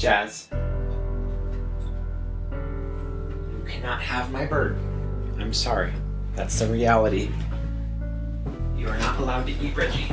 Jazz. You cannot have my bird. I'm sorry. That's the reality. You are not allowed to eat Reggie.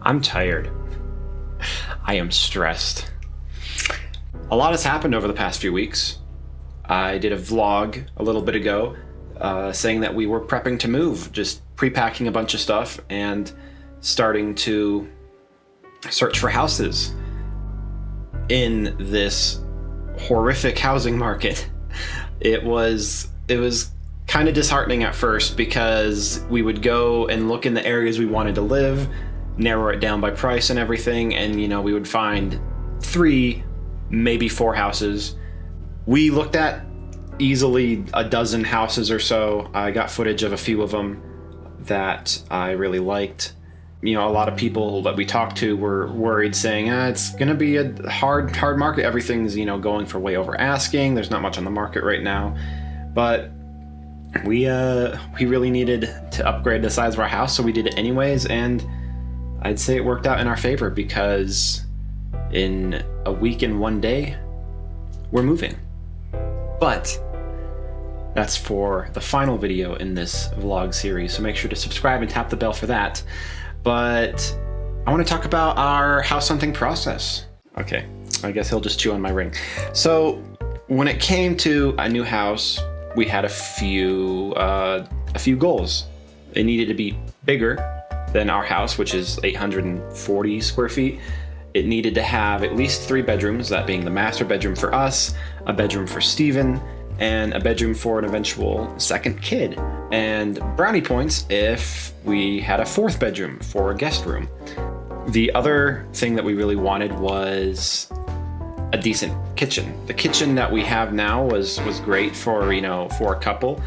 I'm tired. I am stressed. A lot has happened over the past few weeks. I did a vlog a little bit ago saying that we were prepping to move, just pre-packing a bunch of stuff and starting to search for houses in this horrific housing market. It was kind of disheartening at first because we would go and look in the areas we wanted to live, narrow it down by price and everything, and we would find 3, maybe 4 houses. We looked at easily a dozen houses or so. I got footage of a few of them that I really liked. A lot of people that we talked to were worried, saying it's gonna be a hard market. Everything's going for way over asking. There's not much on the market right now, but we really needed to upgrade the size of our house, so we did it anyways, and I'd say it worked out in our favor because in a week and 1 day, we're moving. But that's for the final video in this vlog series, so make sure to subscribe and tap the bell for that. But I want to talk about our house hunting process. Okay, I guess he'll just chew on my ring. So when it came to a new house, we had a few goals. It needed to be bigger than our house, which is 840 square feet. It needed to have at least 3 bedrooms, that being the master bedroom for us, a bedroom for Steven, and a bedroom for an eventual second kid. And brownie points if we had a 4th bedroom for a guest room. The other thing that we really wanted was a decent kitchen. The kitchen that we have now was great for a couple,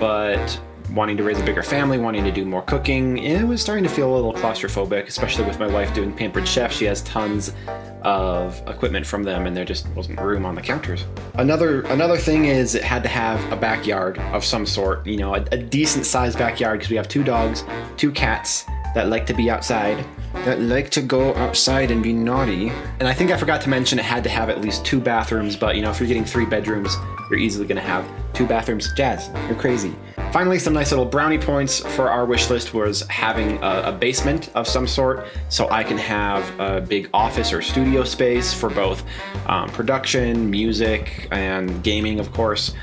but wanting to raise a bigger family, wanting to do more cooking, it was starting to feel a little claustrophobic, especially with my wife doing Pampered Chef. She has tons of equipment from them and there just wasn't room on the counters. Another thing is it had to have a backyard of some sort, a decent sized backyard, because we have 2 dogs, 2 cats that like to be outside, that like to go outside and be naughty. And I think I forgot to mention it had to have at least 2 bathrooms, but if you're getting 3 bedrooms, you're easily gonna have 2 bathrooms. Jazz, you're crazy. Finally, some nice little brownie points for our wish list was having a basement of some sort, so I can have a big office or studio space for both production, music, and gaming, of course.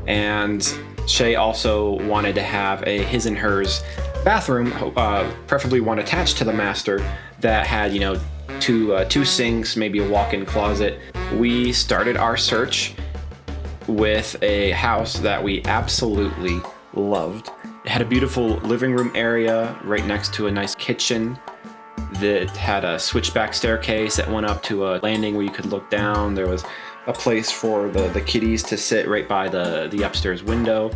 And Shay also wanted to have a his and hers bathroom, preferably one attached to the master, that had 2 sinks, maybe a walk-in closet. We started our search with a house that we absolutely loved. It had a beautiful living room area right next to a nice kitchen that had a switchback staircase that went up to a landing where you could look down. There was a place for the kitties to sit right by the upstairs window.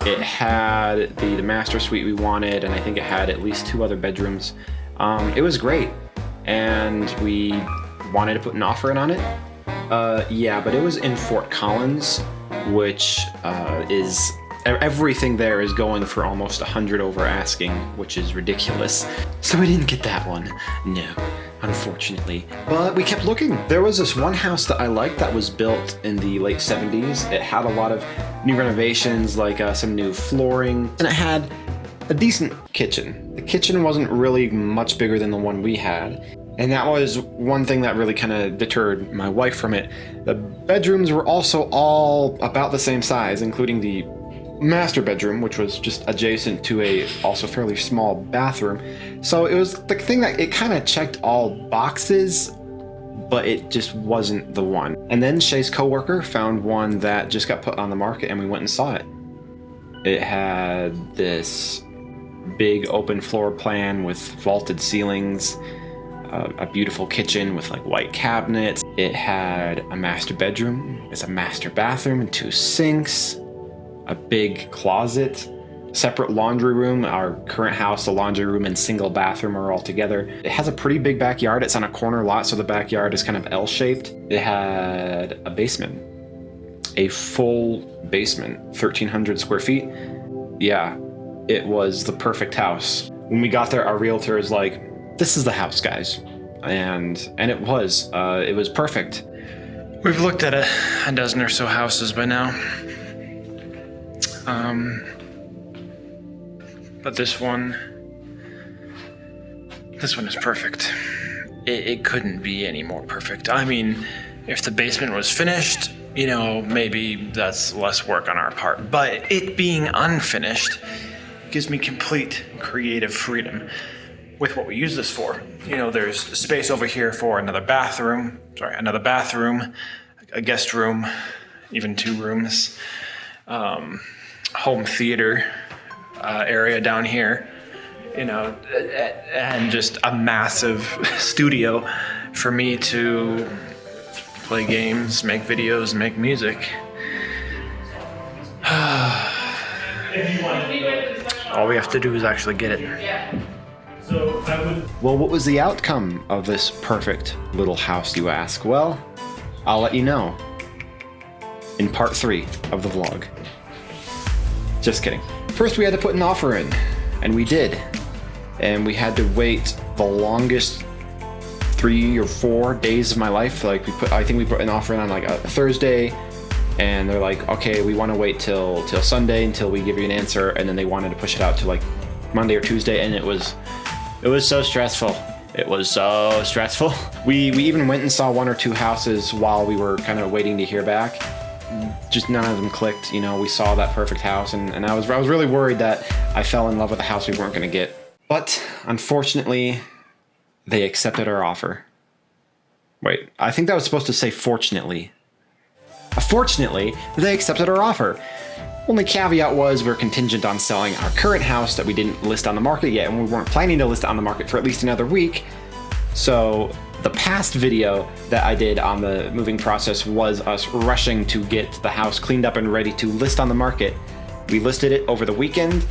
It had the master suite we wanted, and I think it had at least 2 other bedrooms. It was great, and we wanted to put an offer in on it. Yeah, but it was in Fort Collins, which is everything there is going for almost 100 over asking, which is ridiculous. So we didn't get that one. No, unfortunately. But we kept looking. There was this one house that I liked that was built in the late 70s. It had a lot of new renovations, like some new flooring, and it had a decent kitchen. The kitchen wasn't really much bigger than the one we had. And that was one thing that really kind of deterred my wife from it. The bedrooms were also all about the same size, including the master bedroom, which was just adjacent to a also fairly small bathroom. So it was the thing that it kind of checked all boxes, but it just wasn't the one. And then Shay's coworker found one that just got put on the market, and we went and saw it. It had this big open floor plan with vaulted ceilings, a beautiful kitchen with like white cabinets. It had a master bedroom, it's a master bathroom and 2 sinks, a big closet, separate laundry room. Our current house, the laundry room and single bathroom are all together. It has a pretty big backyard. It's on a corner lot, so the backyard is kind of L-shaped. It had a basement, a full basement, 1,300 square feet. yeah, it was the perfect house. When we got there, our realtor is like, "This is the house, guys," and it was perfect. We've looked at a dozen or so houses by now. But this one is perfect. It couldn't be any more perfect. I mean, if the basement was finished, maybe that's less work on our part. But it being unfinished gives me complete creative freedom with what we use this for. There's space over here for another bathroom, a guest room, even 2 rooms, home theater area down here, and just a massive studio for me to play games, make videos, make music. All we have to do is actually get it. Well, what was the outcome of this perfect little house, you ask? Well, I'll let you know in part 3 of the vlog. Just kidding. First, we had to put an offer in, and we did. And we had to wait the longest 3 or 4 days of my life. I think we put an offer in on like a Thursday, and they're like, "Okay, we want to wait till Sunday until we give you an answer," and then they wanted to push it out to like Monday or Tuesday, and it was so stressful. It was so stressful. We even went and saw 1 or 2 houses while we were kind of waiting to hear back. Just none of them clicked. We saw that perfect house, and I was really worried that I fell in love with a house we weren't going to get. But unfortunately, they accepted our offer. Wait, I think that was supposed to say fortunately. Fortunately, they accepted our offer. Only caveat was we're contingent on selling our current house that we didn't list on the market yet, and we weren't planning to list it on the market for at least another week. So the past video that I did on the moving process was us rushing to get the house cleaned up and ready to list on the market. We listed it over the weekend.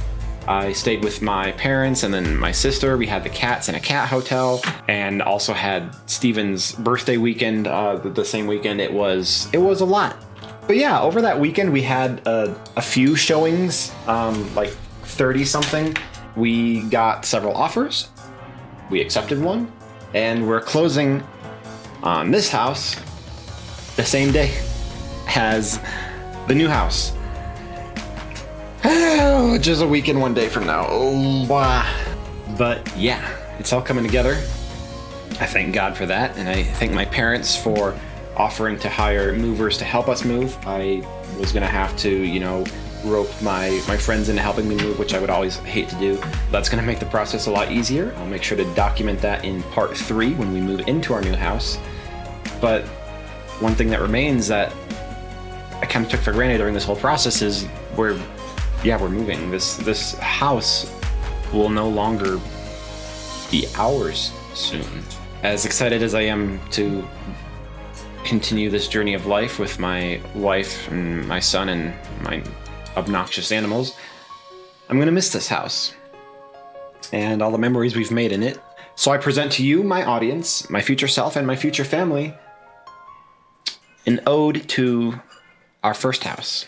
I stayed with my parents and then my sister. We had the cats in a cat hotel, and also had Steven's birthday weekend the same weekend. It was a lot. But yeah, over that weekend we had a few showings, like 30 something. We got several offers. We accepted one, and we're closing on this house the same day as the new house. Just a week and 1 day from now. Oh, wow. But yeah, it's all coming together. I thank God for that, and I thank my parents for offering to hire movers to help us move. I was gonna have to, rope my friends into helping me move, which I would always hate to do. That's gonna make the process a lot easier. I'll make sure to document that in part 3 when we move into our new house. But one thing that remains that I kind of took for granted during this whole process is we're moving. This house will no longer be ours soon. As excited as I am to continue this journey of life with my wife and my son and my obnoxious animals, I'm gonna miss this house and all the memories we've made in it. So I present to you, my audience, my future self, and my future family, an ode to our first house.